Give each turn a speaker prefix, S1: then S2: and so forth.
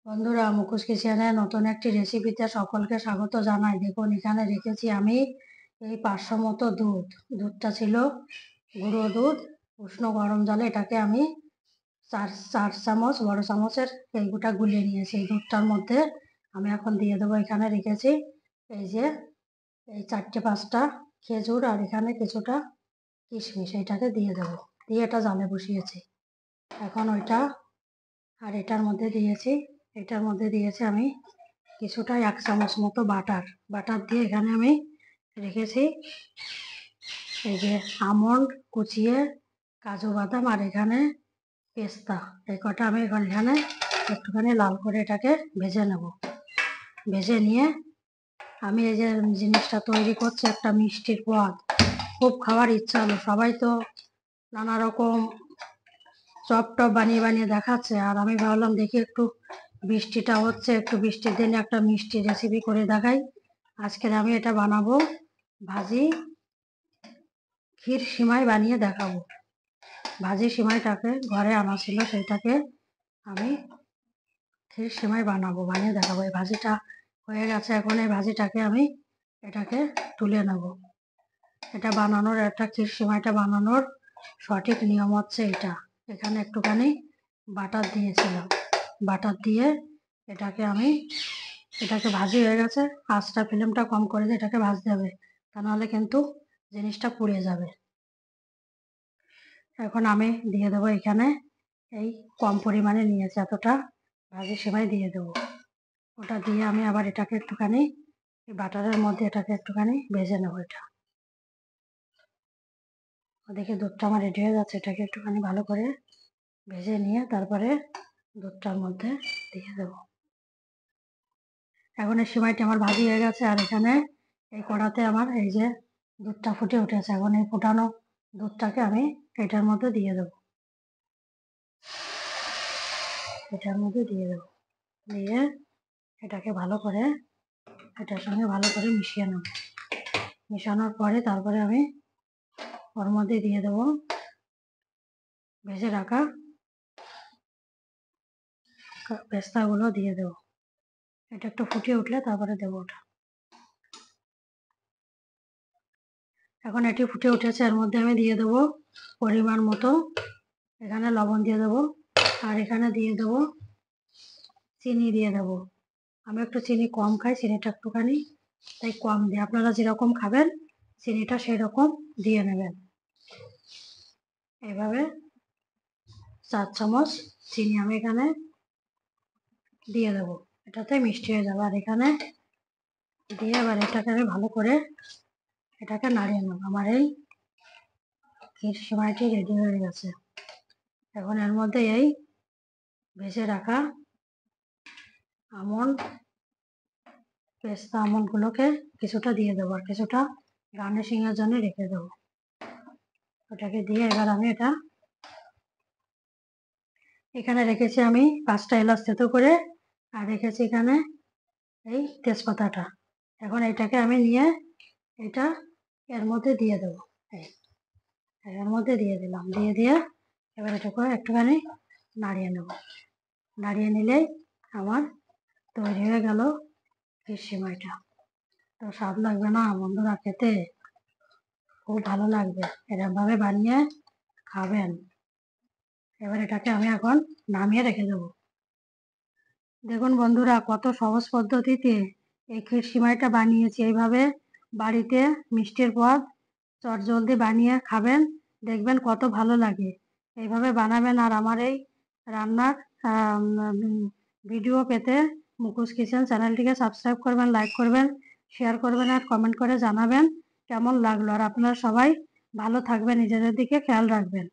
S1: বন্ধুরা, মুখোশ কিচেনের নতুন একটি রেসিপিতে সকলকে স্বাগত জানাই। দেখুন, এখানে রেখেছি আমি এই 500 মতো দুধ। দুধটা ছিল গুঁড়ো দুধ। উষ্ণ গরম জলে এটাকে আমি চার চামচ বড় চামচের এইগুটা গুলিয়ে নিয়েছি। এই দুধটার মধ্যে আমি এখন দিয়ে দেবো, এখানে রেখেছি এই যে এই 4-5টা খেজুর আর এখানে কিছুটা কিশমিশ, এইটাকে দিয়ে দেবো। দিয়ে এটা জালে বসিয়েছি। এখন ওইটা আর এটার মধ্যে দিয়েছি আমি কিছুটা 1 চামচ মতো বাটার দিয়ে এখানে আমি রেখেছি এই যে আমন্ড কুচিয়ে, কাজু বাদাম আর এখানে পেস্তা। এই কটা আমি এখানে একটুখানি লাল করে এটাকে ভেজে নেব। ভেজে নিয়ে আমি এই যে জিনিসটা তৈরি করছি, একটা মিষ্টির পদ। খুব খাওয়ার ইচ্ছা হলো। সবাই তো নানা রকম চপ টপ বানিয়ে দেখাচ্ছে, আর আমি ভাবলাম দেখি একটু বৃষ্টিটা হচ্ছে, একটু বৃষ্টির দিনে একটা মিষ্টি রেসিপি করে দেখাই। আজকের আমি এটা বানাবো ভাজি ক্ষীর সিমাই বানিয়ে দেখাবো। ভাজি সিমাইটাকে ঘরে আনা ছিল, সেইটাকে আমি ক্ষীর সিমাই বানিয়ে দেখাবো। এই ভাজিটা হয়ে গেছে। এখন এই ভাজিটাকে আমি এটাকে তুলে নেব। এটা বানানোর, একটা ক্ষীর সিমাইটা বানানোর সঠিক নিয়ম হচ্ছে এটা। এখানে একটুখানি বাটার দিয়েছিলাম। বাটার দিয়ে এটাকে ভাজি হয়ে গেছে। আঁচটা ফ্লেমটা কম করে দিয়ে এটাকে ভাজতে হবে, তা নাহলে কিন্তু জিনিসটা পুড়ে যাবে। এখন আমি দিয়ে দেবো এখানে এই কম পরিমাণে নিয়েছি, এতটা ভাজি সেমাই দিয়ে দেবো। ওটা দিয়ে আমি আবার এটাকে একটুখানি এই বাটারের মধ্যে এটাকে একটুখানি ভেজে নেবো। এটা ওদিকে দুধটা আমার রেডি হয়ে যাচ্ছে। এটাকে একটুখানি ভালো করে ভেজে নিয়ে তারপরে দুধটার মধ্যে দিয়ে দেবো। এখন এই সিমাইটি আমার ভাজি হয়ে গেছে, আর এখানে এই কড়াতে আমার এই যে দুধটা ফুটে উঠেছে। এখন এই ফোটানো দুধটাকে আমি এটার মধ্যে দিয়ে দেবো। দিয়ে এটাকে ভালো করে এটার সঙ্গে ভালো করে মিশিয়ে নেব। মিশানোর পরে তারপরে আমি ওর মধ্যে দিয়ে দেবো ভেজে রাখা পেস্তাগুলো দিয়ে দেবো। এটা একটু ফুটিয়ে উঠলে তারপরে দেবো ওটা। এখন এটি ফুটে উঠেছে, এর মধ্যে আমি দিয়ে দেবো পরিমাণ মতো এখানে লবণ দিয়ে দেবো, আর এখানে দিয়ে দেবো চিনি দিয়ে দেবো। আমি একটু চিনি কম খাই, চিনিটা একটুখানি তাই কম দিই। আপনারা যেরকম খাবেন চিনিটা সেই রকম দিয়ে নেবেন। এইভাবে 4 চামচ চিনি আমি এখানে দিয়ে দেবো। এটাতে মিষ্টি হয়ে যাবে। আর এখানে দিয়ে এবার এটাকে আমি ভালো করে এটাকে নাড়িয়ে নেব। আমার এই ক্ষীর সিমাইটি রেডি হয়ে গেছে। এখন এর মধ্যে এই ভেজে রাখা পেস্তা আমন্ডগুলোকে কিছুটা দিয়ে দেবো, আর কিছুটা গার্নিশিং এর জন্য রেখে দেবো। ওটাকে দিয়ে এবার আমি এখানে রেখেছি আমি 5টা এলাচ থেতো করে, আর রেখেছি এখানে এই তেজপাতাটা। এখন এটাকে আমি নিয়ে এটা এর মধ্যে দিয়ে দেবো। এর মধ্যে দিয়ে দিলাম। দিয়ে এবার এটাকে একটুখানি নাড়িয়ে নেব। নাড়িয়ে নিলেই আমার তৈরি হয়ে গেল ক্ষীর সিমাইটা। তো স্বাদ লাগবে না বন্ধুরা? খেতে খুব ভালো লাগবে। এরকমভাবে বানিয়ে খাবেন। এবার এটাকে আমি এখন নামিয়ে রেখে দেবো। দেখুন বন্ধুরা, কত সহজ পদ্ধতিতে এই ক্ষীর সিমাইটা বানিয়েছি। এইভাবে বাড়িতে মিষ্টির পদ চটজলদি বানিয়ে খাবেন, দেখবেন কত ভালো লাগে। এইভাবে বানাবেন। আর আমার এই রান্নার ভিডিও পেতে মুখোশ কিচেন চ্যানেলটিকে সাবস্ক্রাইব করবেন, লাইক করবেন, শেয়ার করবেন, আর কমেন্ট করে জানাবেন কেমন লাগলো। আর আপনারা সবাই ভালো থাকবেন, নিজেদের দিকে খেয়াল রাখবেন।